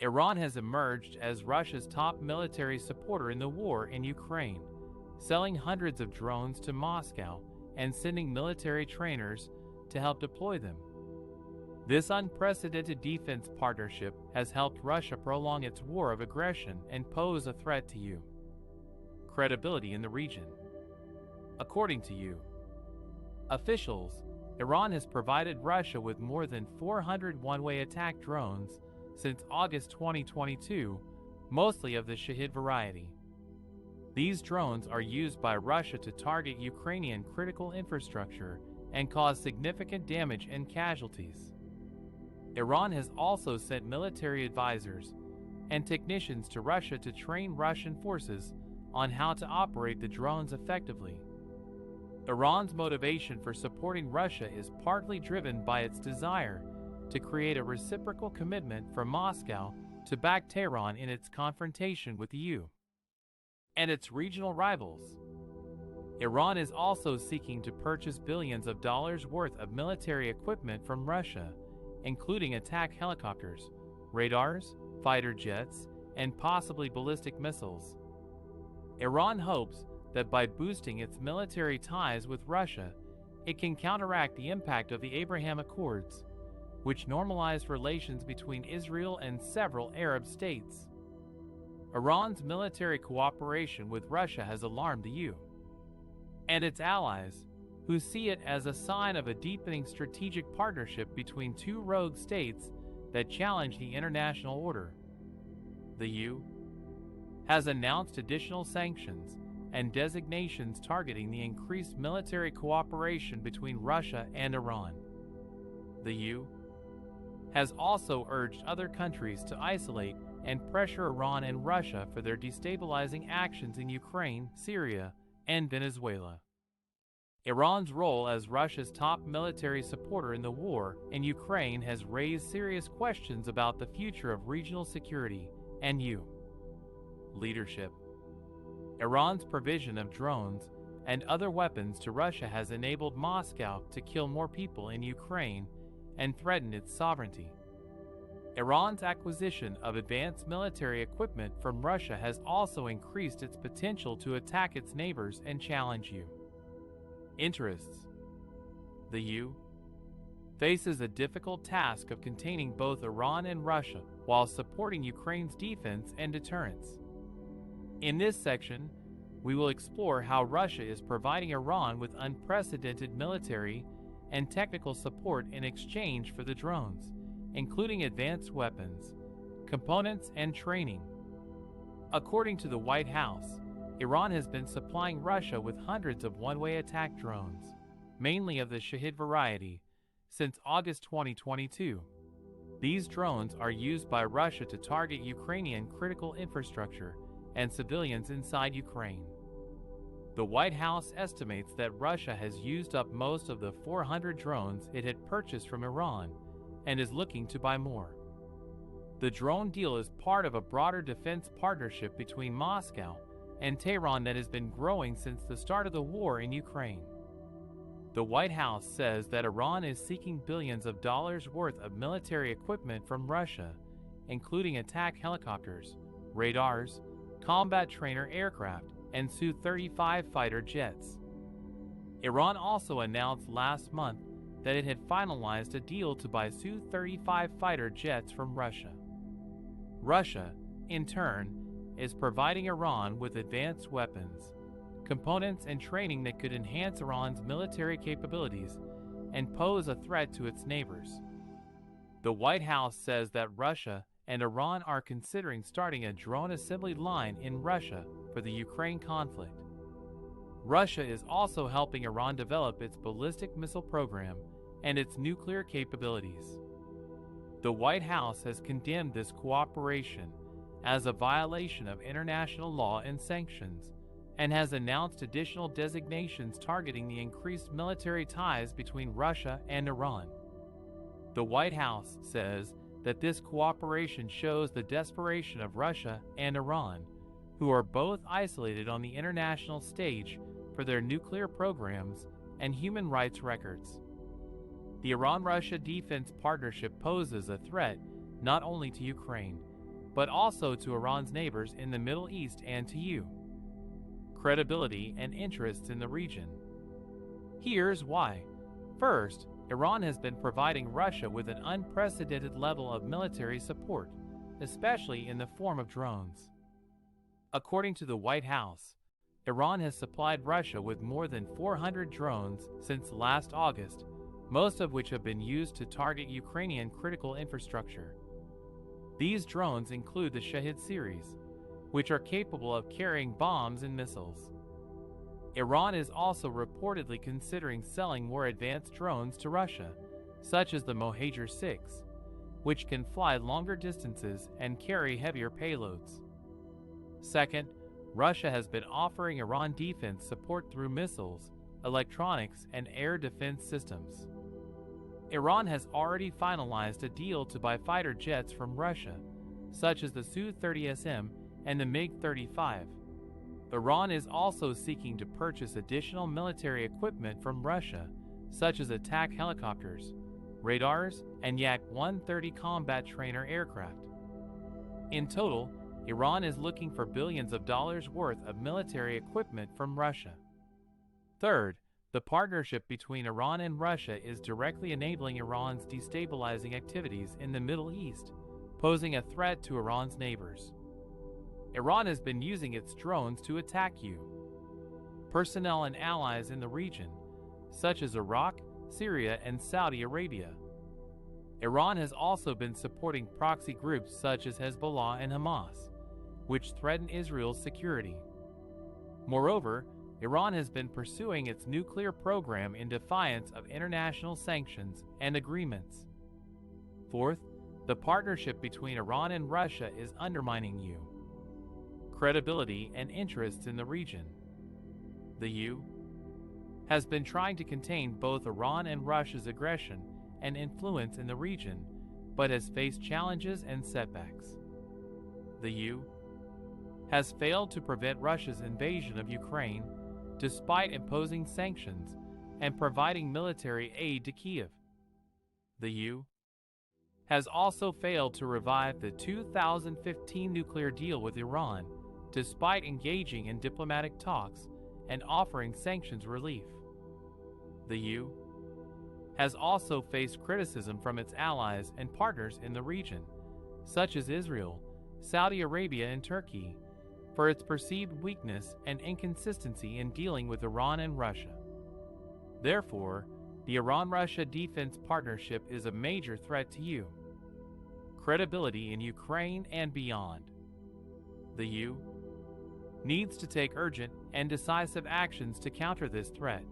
Iran has emerged as Russia's top military supporter in the war in Ukraine, selling hundreds of drones to Moscow and sending military trainers to help deploy them. This unprecedented defense partnership has helped Russia prolong its war of aggression and pose a threat to you. Credibility in the region. According to you, officials, Iran has provided Russia with more than 400 one-way attack drones since August 2022, mostly of the Shahed variety. These drones are used by Russia to target Ukrainian critical infrastructure and cause significant damage and casualties. Iran has also sent military advisors and technicians to Russia to train Russian forces on how to operate the drones effectively. Iran's motivation for supporting Russia is partly driven by its desire to create a reciprocal commitment from Moscow to back Tehran in its confrontation with the EU and its regional rivals. Iran is also seeking to purchase billions of dollars worth of military equipment from Russia, including attack helicopters, radars, fighter jets, and possibly ballistic missiles. Iran hopes that by boosting its military ties with Russia, it can counteract the impact of the Abraham Accords, which normalized relations between Israel and several Arab states. Iran's military cooperation with Russia has alarmed the EU and its allies, who see it as a sign of a deepening strategic partnership between two rogue states that challenge the international order. The EU has announced additional sanctions and designations targeting the increased military cooperation between Russia and Iran. The EU has also urged other countries to isolate and pressure Iran and Russia for their destabilizing actions in Ukraine, Syria, and Venezuela. Iran's role as Russia's top military supporter in the war in Ukraine has raised serious questions about the future of regional security and EU leadership. Iran's provision of drones and other weapons to Russia has enabled Moscow to kill more people in Ukraine and threaten its sovereignty. Iran's acquisition of advanced military equipment from Russia has also increased its potential to attack its neighbors and challenge you. Interests. The EU faces a difficult task of containing both Iran and Russia while supporting Ukraine's defense and deterrence. In this section, we will explore how Russia is providing Iran with unprecedented military and technical support in exchange for the drones, including advanced weapons, components, and training. According to the White House, Iran has been supplying Russia with hundreds of one-way attack drones, mainly of the Shahed variety, since August 2022. These drones are used by Russia to target Ukrainian critical infrastructure and civilians inside Ukraine. The White House estimates that Russia has used up most of the 400 drones it had purchased from Iran and is looking to buy more. The drone deal is part of a broader defense partnership between Moscow and Tehran that has been growing since the start of the war in Ukraine. The White House says that Iran is seeking billions of dollars worth of military equipment from Russia, including attack helicopters, radars, combat trainer aircraft, and Su-35 fighter jets. Iran also announced last month that it had finalized a deal to buy Su-35 fighter jets from Russia. Russia, in turn, is providing Iran with advanced weapons, components, and training that could enhance Iran's military capabilities and pose a threat to its neighbors. The White House says that Russia and Iran are considering starting a drone assembly line in Russia for the Ukraine conflict. Russia is also helping Iran develop its ballistic missile program and its nuclear capabilities. The White House has condemned this cooperation as a violation of international law and sanctions, and has announced additional designations targeting the increased military ties between Russia and Iran. The White House says that this cooperation shows the desperation of Russia and Iran, who are both isolated on the international stage for their nuclear programs and human rights records. The Iran-Russia defense partnership poses a threat not only to Ukraine, but also to Iran's neighbors in the Middle East and to you. Credibility and interests in the region. Here's why. First, Iran has been providing Russia with an unprecedented level of military support, especially in the form of drones. According to the White House, Iran has supplied Russia with more than 400 drones since last August, most of which have been used to target Ukrainian critical infrastructure. These drones include the Shahid series, which are capable of carrying bombs and missiles. Iran is also reportedly considering selling more advanced drones to Russia, such as the Mohajer 6, which can fly longer distances and carry heavier payloads. Second, Russia has been offering Iran defense support through missiles, electronics, and air defense systems. Iran has already finalized a deal to buy fighter jets from Russia, such as the Su-30SM and the MiG-35. Iran is also seeking to purchase additional military equipment from Russia, such as attack helicopters, radars, and Yak-130 combat trainer aircraft. In total, Iran is looking for billions of dollars worth of military equipment from Russia. Third, the partnership between Iran and Russia is directly enabling Iran's destabilizing activities in the Middle East, posing a threat to Iran's neighbors. Iran has been using its drones to attack you, personnel and allies in the region, such as Iraq, Syria, and Saudi Arabia. Iran has also been supporting proxy groups such as Hezbollah and Hamas, which threaten Israel's security. Moreover, Iran has been pursuing its nuclear program in defiance of international sanctions and agreements. Fourth, the partnership between Iran and Russia is undermining you. Credibility and interests in the region. The U has been trying to contain both Iran and Russia's aggression and influence in the region, but has faced challenges and setbacks. The U has failed to prevent Russia's invasion of Ukraine, despite imposing sanctions and providing military aid to Kiev. The U has also failed to revive the 2015 nuclear deal with Iran, despite engaging in diplomatic talks and offering sanctions relief. The U has also faced criticism from its allies and partners in the region, such as Israel, Saudi Arabia, and Turkey, for its perceived weakness and inconsistency in dealing with Iran and Russia. Therefore, the Iran-Russia defense partnership is a major threat to you. Credibility in Ukraine and beyond. The U needs to take urgent and decisive actions to counter this threat,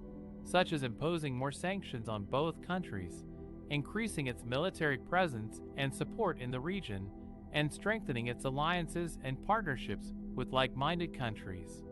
such as imposing more sanctions on both countries, increasing its military presence and support in the region, and strengthening its alliances and partnerships with like-minded countries.